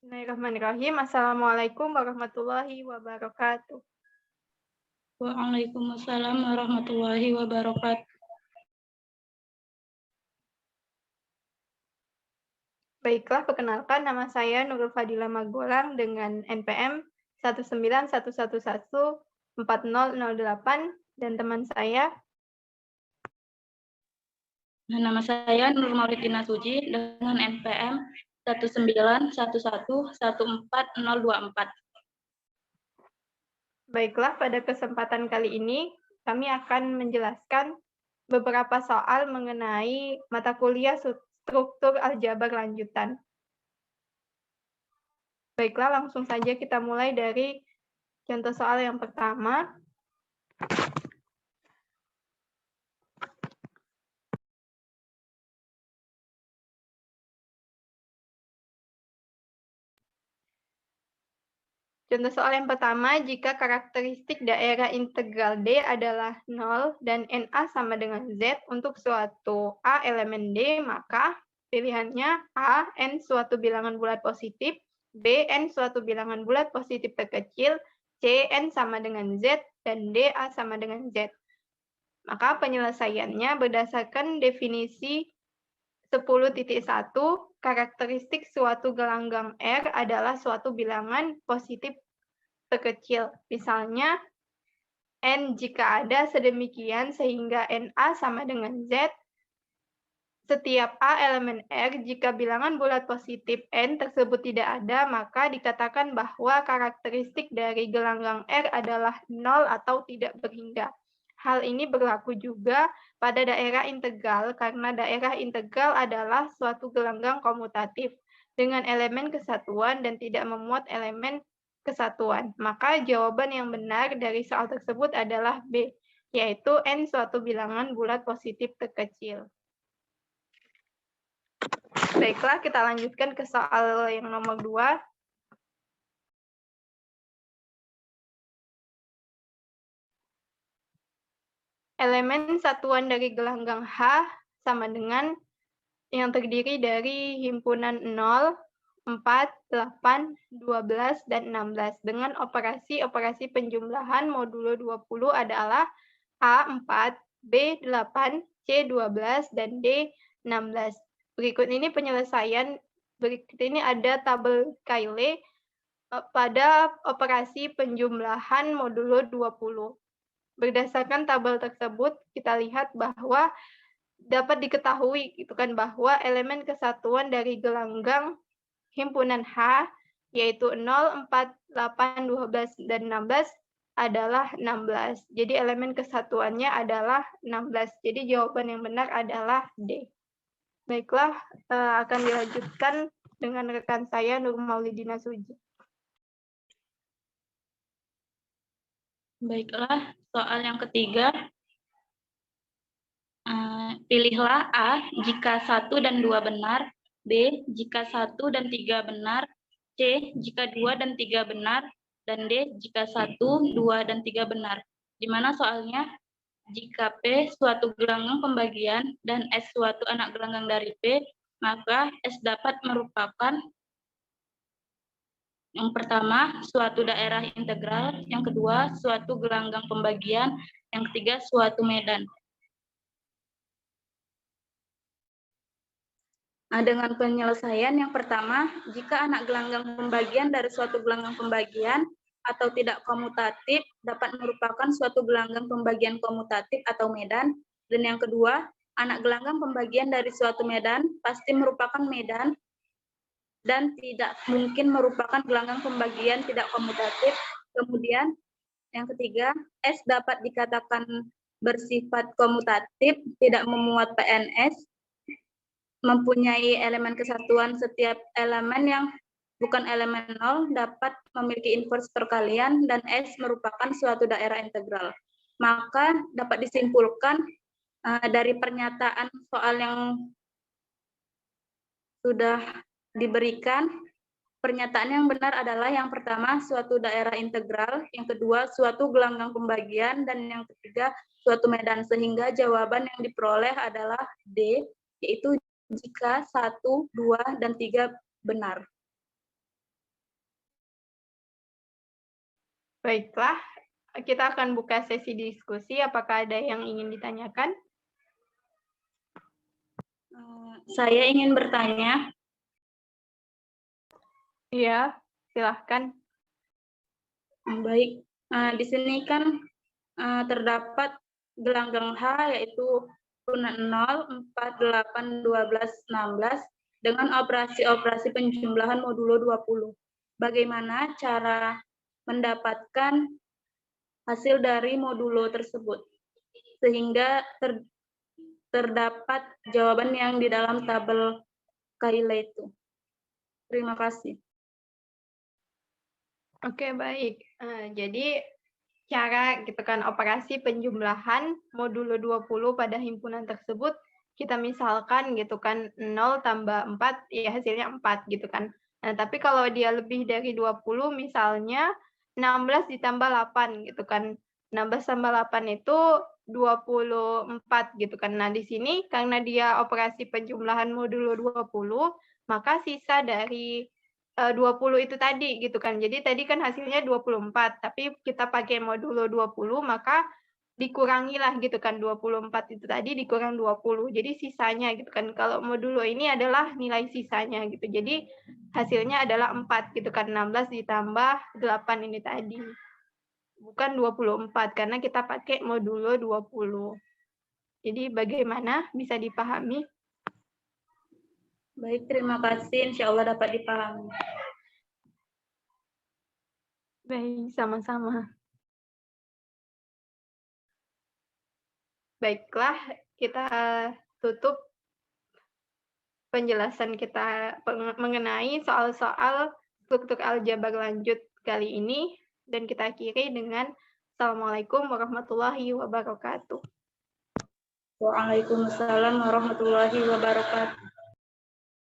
Bismillahirrahmanirrahim. Assalamualaikum warahmatullahi wabarakatuh. Waalaikumsalam warahmatullahi wabarakatuh. Baiklah, perkenalkan nama saya Nurul Fadila Magolang dengan NPM 191114008 dan teman saya. Nama saya Nur Maulidina Suji dengan NPM 19111141024. Baiklah, pada kesempatan kali ini kami akan menjelaskan beberapa soal mengenai mata kuliah struktur aljabar lanjutan. Baiklah, langsung saja kita mulai dari contoh soal yang pertama. Contoh soal yang pertama, jika karakteristik daerah integral D adalah 0 dan NA sama dengan Z untuk suatu A elemen D, maka pilihannya A, N suatu bilangan bulat positif, B, N suatu bilangan bulat positif terkecil, C, N sama dengan Z, dan D, A sama dengan Z. Maka penyelesaiannya berdasarkan definisi 10.1, karakteristik suatu gelanggang R adalah suatu bilangan positif terkecil. Misalnya, N jika ada sedemikian sehingga NA sama dengan Z, setiap A elemen R jika bilangan bulat positif N tersebut tidak ada, maka dikatakan bahwa karakteristik dari gelanggang R adalah 0 atau tidak berhingga. Hal ini berlaku juga pada daerah integral karena daerah integral adalah suatu gelanggang komutatif dengan elemen kesatuan dan tidak memuat elemen kesatuan. Maka jawaban yang benar dari soal tersebut adalah B, yaitu N suatu bilangan bulat positif terkecil. Baiklah, kita lanjutkan ke soal yang nomor 2. Elemen satuan dari gelanggang H sama dengan yang terdiri dari himpunan 0, 4, 8, 12, dan 16. Dengan operasi penjumlahan modulo 20 adalah A4, B8, C12, dan D16. Berikut ini penyelesaian, berikut ini ada tabel Cayley pada operasi penjumlahan modulo 20. Berdasarkan tabel tersebut, kita lihat bahwa dapat diketahui gitu kan bahwa elemen kesatuan dari gelanggang himpunan H yaitu 0, 4, 8, 12, dan 16 adalah 16. Jadi elemen kesatuannya adalah 16. Jadi jawaban yang benar adalah D. Baiklah, akan dilanjutkan dengan rekan saya Nur Maulidina Suji. Baiklah, soal yang ketiga. Pilihlah A jika 1 dan 2 benar, B jika 1 dan 3 benar, C jika 2 dan 3 benar, dan D jika 1, 2, dan 3 benar. Di mana soalnya? Jika P suatu gelanggang pembagian dan S suatu anak gelanggang dari P, maka S dapat merupakan yang pertama, suatu daerah integral, yang kedua, suatu gelanggang pembagian, yang ketiga, suatu medan. Dengan penyelesaian yang pertama, jika anak gelanggang pembagian dari suatu gelanggang pembagian atau tidak komutatif dapat merupakan suatu gelanggang pembagian komutatif atau medan, dan yang kedua, anak gelanggang pembagian dari suatu medan pasti merupakan medan dan tidak mungkin merupakan gelanggang pembagian tidak komutatif. Kemudian yang ketiga, S dapat dikatakan bersifat komutatif, tidak memuat PNS, mempunyai elemen kesatuan. Setiap elemen yang bukan elemen 0 dapat memiliki inverse perkalian, dan S merupakan suatu daerah integral. Maka dapat disimpulkan dari pernyataan soal yang sudah diberikan, pernyataan yang benar adalah yang pertama, suatu daerah integral, yang kedua, suatu gelanggang pembagian, dan yang ketiga, suatu medan. Sehingga jawaban yang diperoleh adalah D, yaitu jika 1, 2, dan 3 benar. Baiklah, kita akan buka sesi diskusi. Apakah ada yang ingin ditanyakan? Saya ingin bertanya. Iya, silahkan. Baik, di sini kan terdapat gelanggang H yaitu 0, 4, 8, 12, 16 dengan operasi-operasi penjumlahan modulo 20. Bagaimana cara mendapatkan hasil dari modulo tersebut sehingga terdapat jawaban yang di dalam tabel Cayley itu. Terima kasih. Oke, baik. Jadi cara gitu kan operasi penjumlahan modulo 20 pada himpunan tersebut, kita misalkan gitu kan 0 tambah 4, ya hasilnya 4 gitu kan. Nah, tapi kalau dia lebih dari 20 misalnya 16 ditambah 8 gitu kan. 16 tambah 8 itu 24 gitu kan. Nah, di sini karena dia operasi penjumlahan modulo 20, maka sisa dari 20 itu tadi gitu kan. Jadi tadi kan hasilnya 24, tapi kita pakai modulo 20 maka dikurangilah gitu kan 24 itu tadi dikurang 20. Jadi sisanya gitu kan. Kalau modulo ini adalah nilai sisanya gitu. Jadi hasilnya adalah 4 gitu kan. 16 ditambah 8 ini tadi. Bukan 24 karena kita pakai modulo 20. Jadi bagaimana? Bisa dipahami? Baik, terima kasih. Insya Allah dapat dipahami. Baik, sama-sama. Baiklah, kita tutup penjelasan kita mengenai soal-soal struktur aljabar lanjut kali ini, dan kita akhiri dengan Assalamualaikum warahmatullahi wabarakatuh. Waalaikumsalam warahmatullahi wabarakatuh.